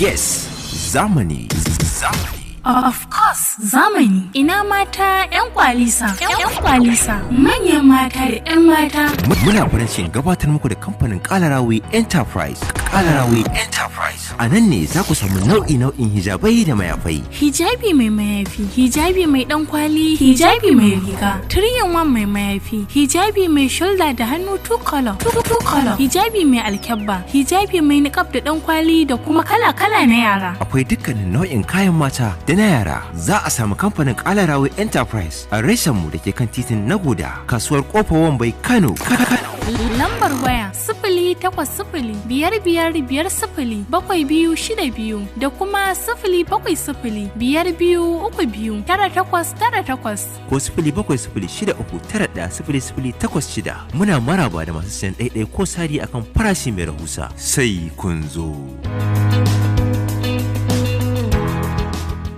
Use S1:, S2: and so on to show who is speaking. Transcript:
S1: Yes, zamani.
S2: Of course, zamani. Ina mata 'yan kwalisa. 'Yan kwalisa. Manyan mata da 'yan mata.
S1: Muna farin cikin gabatar muku da kamfanin Kalarawi Enterprise. Kalarawi Enterprise. A nan ne za ku samu nau'in hijabai da mayafai.
S2: Hijabi mai mayafi, hijabi mai dan kwali, hijabi mai riga, 3-in-1 mai mayafi, hijabi mai shoulder da hannu 2 color, hijabi mai alkyabba, hijabi mai niqab da dan kwali da kuma kala-kala na yara.
S1: Akwai dukkanin nau'in kayan mata da na yara. Za a samu kamfanin Kalarawi Enterprise a reshen mu da ke kan titin Nagoda, kasuwar Kofar Wambai, Kano.
S2: Lambar waya 08055507262 da kuma 07052329888
S1: ko 07063910086. Muna maraba da masu sayan ɗaiɗai ko sari akan farashi mai rahusa. Sai kun zo.